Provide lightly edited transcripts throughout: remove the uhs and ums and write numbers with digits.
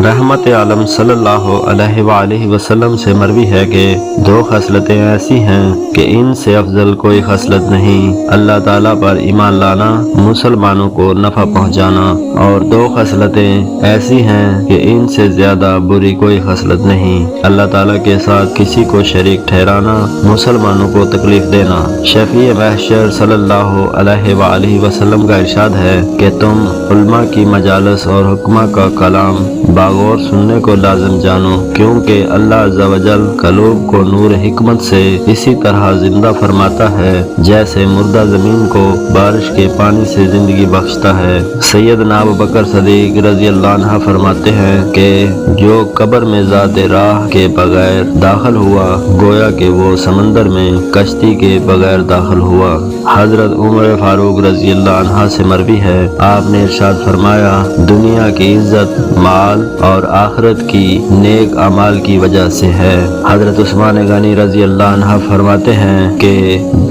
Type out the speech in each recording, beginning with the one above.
رحمت عالم صلی اللہ علیہ وآلہ وسلم سے مروی ہے کہ دو خصلتیں ایسی ہیں کہ ان سے افضل کوئی خصلت نہیں: اللہ تعالیٰ پر ایمان لانا، مسلمانوں کو نفع پہنچانا، اور دو خصلتیں ایسی ہیں کہ ان سے زیادہ بری کوئی خصلت نہیں: اللہ تعالیٰ کے ساتھ کسی کو شریک ٹھہرانا، مسلمانوں کو تکلیف دینا۔ شفیع محشر صلی اللہ علیہ وآلہ وسلم کا ارشاد ہے کہ تم علماء کی مجالس اور حکماء کا کلام باغور سننے کو لازم جانو، کیونکہ اللہ عز و جل قلوب کو نور حکمت سے اسی طرح زندہ فرماتا ہے جیسے مردہ زمین کو بارش کے پانی سے زندگی بخشتا ہے۔ سیدنا ابوبکر صدیق رضی اللہ عنہ فرماتے ہیں کہ جو قبر میں ذات راہ کے بغیر داخل ہوا گویا کہ وہ سمندر میں کشتی کے بغیر داخل ہوا۔ حضرت عمر فاروق رضی اللہ عنہ سے مروی ہے، آپ نے ارشاد فرمایا: دنیا کی عزت مال اور آخرت کی نیک اعمال کی وجہ سے ہے۔ حضرت عثمان غنی رضی اللہ عنہ فرماتے ہیں کہ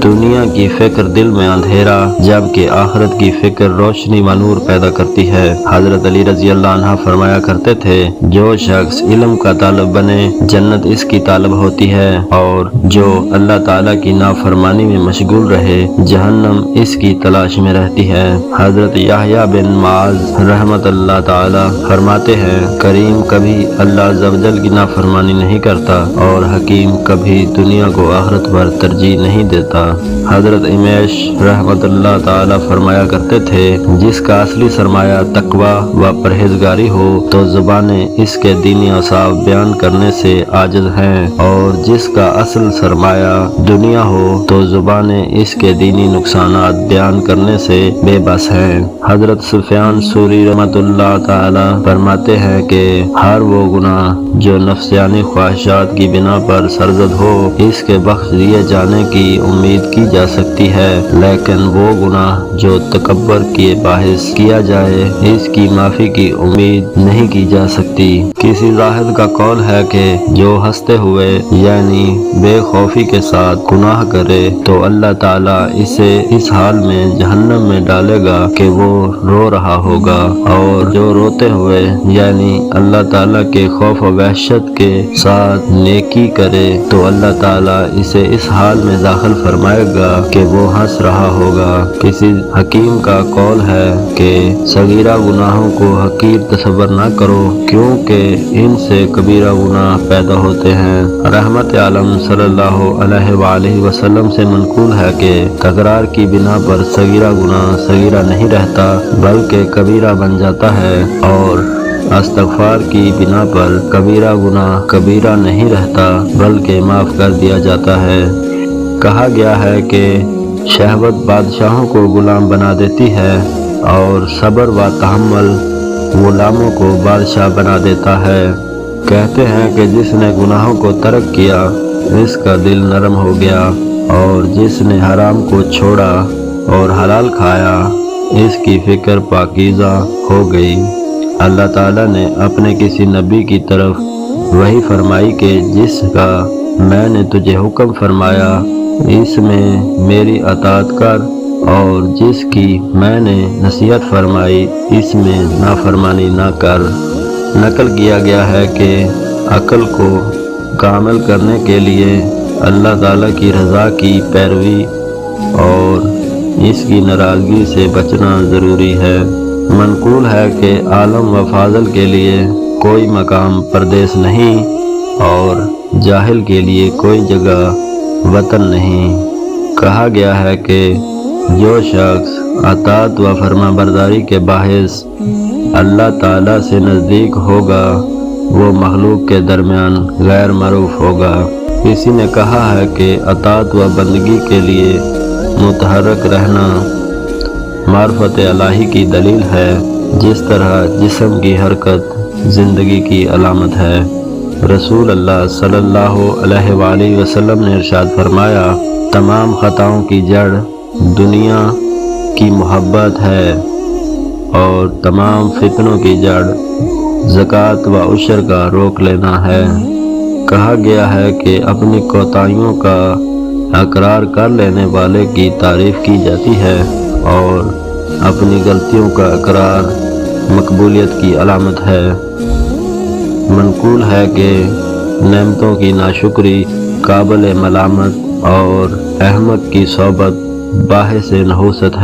دنیا کی فکر دل میں اندھیرا جبکہ آخرت کی فکر روشنی و نور پیدا کرتی ہے۔ حضرت علی رضی اللہ عنہ فرمایا کرتے تھے: جو شخص علم کا طالب بنے جنت اس کی طالب ہوتی ہے، اور جو اللہ تعالیٰ کی نافرمانی میں مشغول رہے جہنم اس کی تلاش میں رہتی ہے۔ حضرت یحییٰ بن معاذ رحمت اللہ تعالی فرماتے ہیں: کریم کبھی اللہ عز و جل کی نافرمانی نہیں کرتا اور حکیم کبھی دنیا کو آخرت پر ترجیح نہیں دیتا۔ حضرت امیش رحمت اللہ تعالی فرمایا کرتے تھے: جس کا اصلی سرمایہ تقوی و پرہیزگاری ہو تو زبانیں اس کے دینی اوصاف بیان کرنے سے عاجز ہیں، اور جس کا اصل سرمایہ دنیا ہو تو زبانیں اس کے دینی نقصانات بیان کرنے سے بے بس ہیں۔ حضرت سفیان ثوری رحمت اللہ تعالی فرماتے ہیں کہ ہر وہ گناہ جو نفسیانی خواہشات کی بنا پر سرزد ہو اس کے بخش دیے جانے کی امید کی جا سکتی ہے، لیکن وہ گناہ جو تکبر کے باعث کیا جائے اس کی معافی کی امید نہیں کی جا سکتی۔ کسی زاہد کا قول ہے کہ جو ہنستے ہوئے یعنی بے خوفی کے ساتھ گناہ کرے تو اللہ تعالیٰ اسے اس حال میں جہنم میں ڈالے گا کہ وہ رو رہا ہوگا، اور جو روتے ہوئے یعنی اللہ تعالیٰ کے خوف و وحشت کے ساتھ نیکی کرے تو اللہ تعالیٰ اسے اس حال میں داخل فرمائے گا کہ وہ ہنس رہا ہوگا۔ کسی حکیم کا قول ہے کہ صغیرہ گناہوں کو حقیر تصور نہ کرو کیونکہ ان سے کبیرہ گناہ پیدا ہوتے ہیں۔ رحمت عالم صلی اللہ علیہ وآلہ وسلم سے منقول ہے کہ تکرار کی بنا پر صغیرہ گناہ صغیرہ نہیں رہتا بلکہ کبیرہ بن جاتا ہے، اور استغفار کی بنا پر کبیرہ گناہ کبیرہ نہیں رہتا بلکہ معاف کر دیا جاتا ہے۔ کہا گیا ہے کہ شہوت بادشاہوں کو غلام بنا دیتی ہے اور صبر و تحمل غلاموں کو بادشاہ بنا دیتا ہے۔ کہتے ہیں کہ جس نے گناہوں کو ترک کیا اس کا دل نرم ہو گیا، اور جس نے حرام کو چھوڑا اور حلال کھایا اس کی فکر پاکیزہ ہو گئی۔ اللہ تعالیٰ نے اپنے کسی نبی کی طرف وحی فرمائی کہ جس کا میں نے تجھے حکم فرمایا اس میں میری اطاعت کر، اور جس کی میں نے نصیحت فرمائی اس میں نافرمانی نہ کر۔ نقل کیا گیا ہے کہ عقل کو کامل کرنے کے لیے اللہ تعالیٰ کی رضا کی پیروی اور اس کی ناراضگی سے بچنا ضروری ہے۔ منقول ہے کہ عالم و فاضل کے لیے کوئی مقام پردیس نہیں، اور جاہل کے لیے کوئی جگہ وطن نہیں۔ کہا گیا ہے کہ جو شخص اطاعت و فرما برداری کے باعث اللہ تعالیٰ سے نزدیک ہوگا وہ مخلوق کے درمیان غیر معروف ہوگا۔ کسی نے کہا ہے کہ اطاعت و بندگی کے لیے متحرک رہنا معرفت الہی کی دلیل ہے، جس طرح جسم کی حرکت زندگی کی علامت ہے۔ رسول اللہ صلی اللہ علیہ وآلہ وسلم نے ارشاد فرمایا: تمام خطاؤں کی جڑ دنیا کی محبت ہے، اور تمام فتنوں کی جڑ زکوٰۃ و عشر کا روک لینا ہے۔ کہا گیا ہے کہ اپنی کوتاہیوں کا اقرار کر لینے والے کی تعریف کی جاتی ہے، اور اپنی غلطیوں کا اقرار مقبولیت کی علامت ہے۔ منقول ہے کہ نعمتوں کی ناشکری قابل ملامت اور احمق کی صحبت باعث نحوست ہے۔